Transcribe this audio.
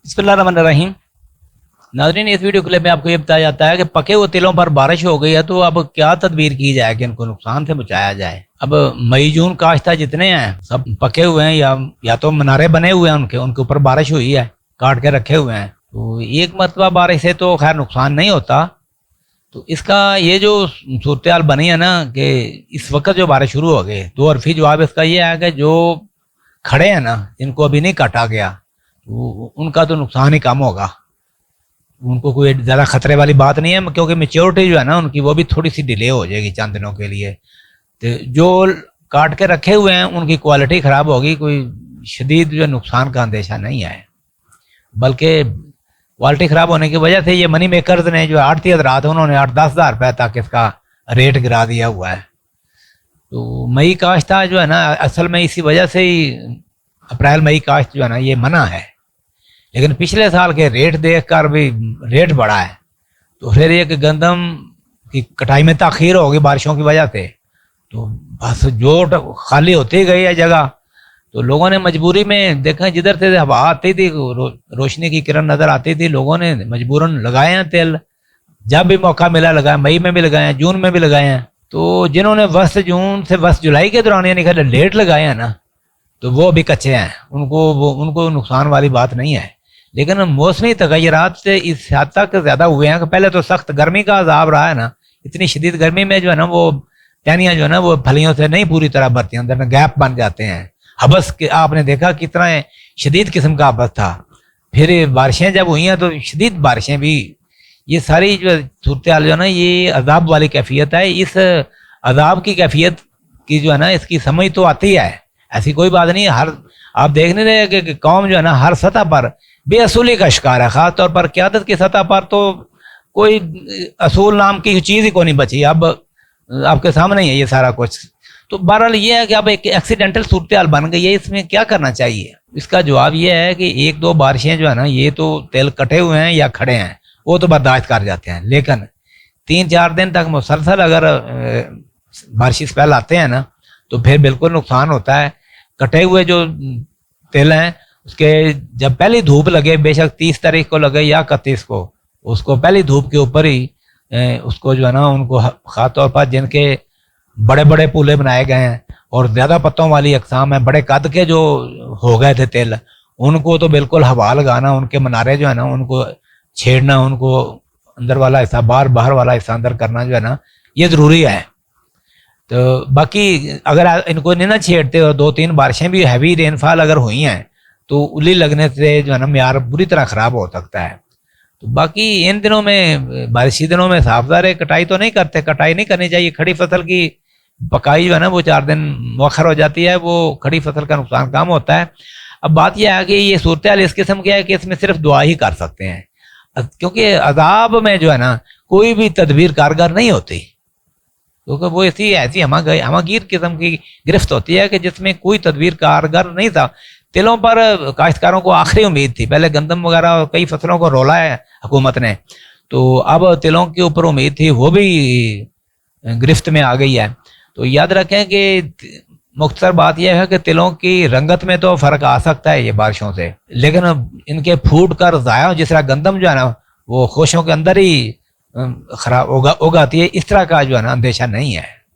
بسم اللہ الرحمن الرحیم۔ ناظرین، اس ویڈیو کلپ میں آپ کو یہ بتایا جاتا ہے کہ پکے ہوئے تلوں پر بارش ہو گئی ہے تو اب کیا تدبیر کی جائے کہ ان کو نقصان سے بچایا جائے۔ اب مئی جون کاشتہ جتنے ہیں سب پکے ہوئے ہیں یا تو منارے بنے ہوئے ہیں، ان کے اوپر بارش ہوئی ہے، کاٹ کے رکھے ہوئے ہیں، تو ایک مرتبہ بارش سے تو خیر نقصان نہیں ہوتا۔ تو اس کا یہ جو صورتحال بنی ہے نا کہ اس وقت جو بارش شروع ہو گئی، تو عرفی جواب اس کا یہ ہے کہ جو کھڑے ہیں نا، جن کو ابھی نہیں کاٹا گیا، تو ان کا تو نقصان ہی کم ہوگا، ان کو کوئی زیادہ خطرے والی بات نہیں ہے، کیونکہ میچورٹی جو ہے نا ان کی وہ بھی تھوڑی سی ڈیلے ہو جائے گی چند دنوں کے لیے۔ تو جو کاٹ کے رکھے ہوئے ہیں ان کی کوالٹی خراب ہوگی، کوئی شدید جو نقصان کا اندیشہ نہیں ہے، بلکہ کوالٹی خراب ہونے کی وجہ سے یہ منی میکرز نے جو آڑتی حضرات انہوں نے 8-10 ہزار روپے تک اس کا ریٹ گرا دیا ہوا ہے۔ تو مئی کاشتہ جو ہے نا اصل میں اسی وجہ سے ہی اپریل مئی کاشت جو ہے نا یہ منع ہے، لیکن پچھلے سال کے ریٹ دیکھ کر بھی ریٹ بڑھا ہے، تو پھر یہ کہ گندم کی کٹائی میں تاخیر ہوگی بارشوں کی وجہ سے، تو بس جو خالی ہوتی گئی ہے جگہ، تو لوگوں نے مجبوری میں دیکھا جدھر سے ہوا آتی تھی، روشنی کی کرن نظر آتی تھی، لوگوں نے مجبوراً لگائے ہیں تیل، جب بھی موقع ملا لگائے، مئی میں بھی لگائے ہیں، جون میں بھی لگائے ہیں۔ تو جنہوں نے وسط جون سے وسط جولائی کے دوران یعنی کہ لیٹ لگائے ہیں نا، تو وہ بھی کچے ہیں، ان کو نقصان والی بات نہیں ہے۔ لیکن موسمی تغیرات سے اس حد تک زیادہ ہوئے ہیں کہ پہلے تو سخت گرمی کا عذاب رہا ہے نا، اتنی شدید گرمی میں جو ہے نا وہ ٹہنیاں جو ہے نا وہ پھلیوں سے نہیں پوری طرح بھرتی ہیں، اندر میں گیپ بن جاتے ہیں۔ حبس آپ نے دیکھا کتنا شدید قسم کا حبس تھا، پھر بارشیں جب ہوئی ہیں تو شدید بارشیں بھی، یہ ساری جو صورتحال جو ہے نا یہ عذاب والی کیفیت ہے۔ اس عذاب کی کیفیت کی جو ہے نا اس کی سمجھ تو آتی ہے، ایسی کوئی بات نہیں، ہر آپ دیکھ نہیں رہے کہ قوم جو ہے نا ہر سطح پر بے اصولی کا شکار ہے، خاص طور پر قیادت کی سطح پر تو کوئی اصول نام کی چیز ہی کو نہیں بچی۔ اب آپ کے سامنے ہی ہے یہ سارا کچھ۔ تو بہرحال یہ ہے کہ اب ایک ایکسیڈنٹل صورتحال بن گئی ہے، اس میں کیا کرنا چاہیے؟ اس کا جواب یہ ہے کہ 1-2 بارشیں جو ہے نا یہ تو تیل کٹے ہوئے ہیں یا کھڑے ہیں وہ تو برداشت کر جاتے ہیں، لیکن 3-4 دن تک مسلسل اگر بارش اسپیل آتے ہیں نا تو پھر بالکل نقصان ہوتا ہے۔ کٹے ہوئے جو تیل ہیں اس کے جب پہلی دھوپ لگے، بے شک 30 تاریخ کو لگے یا 31 کو، اس کو پہلی دھوپ کے اوپر ہی اس کو جو ہے نا ان کو خاص طور پر جن کے بڑے بڑے پولے بنائے گئے ہیں اور زیادہ پتوں والی اقسام ہیں، بڑے قد کے جو ہو گئے تھے تیل، ان کو تو بالکل ہوا لگانا، ان کے منارے جو ہے نا ان کو چھیڑنا، ان کو اندر والا حصہ باہر والا حصہ اندر کرنا جو ہے نا یہ ضروری ہے۔ تو باقی اگر ان کو نہیں نہ چھیڑتے اور 2-3 بارشیں بھی ہیوی رین فال اگر ہوئی ہیں تو الی لگنے سے جو ہے نا معیار بری طرح خراب ہو سکتا ہے۔ تو باقی ان دنوں میں بارشی دنوں میں صاف ظاہر ہے کٹائی تو نہیں کرتے، کٹائی نہیں کرنی چاہیے، کھڑی فصل کی پکائی جو ہے نا وہ 4 دن مؤخر ہو جاتی ہے، وہ کھڑی فصل کا نقصان کم ہوتا ہے۔ اب بات یہ ہے کہ یہ صورتحال اس قسم کی ہے کہ اس میں صرف دعا ہی کر سکتے ہیں، کیونکہ عذاب میں جو ہے نا کوئی بھی تدبیر کارگر نہیں ہوتی، کیونکہ وہ ایسی ہماگیر قسم کی گرفت ہوتی ہے کہ جس میں کوئی تدبیر کارگر نہیں تھا۔ تلوں پر کاشتکاروں کو آخری امید تھی، پہلے گندم وغیرہ اور کئی فصلوں کو رولا ہے حکومت نے، تو اب تلوں کے اوپر امید تھی، وہ بھی گرفت میں آ گئی ہے۔ تو یاد رکھیں کہ مختصر بات یہ ہے کہ تلوں کی رنگت میں تو فرق آ سکتا ہے یہ بارشوں سے، لیکن ان کے پھوٹ کر ضائع جس طرح گندم جو ہے نا وہ خوشوں کے اندر ہی خراب اگاتی ہے، اس طرح کا جو ہے نا اندیشہ نہیں ہے۔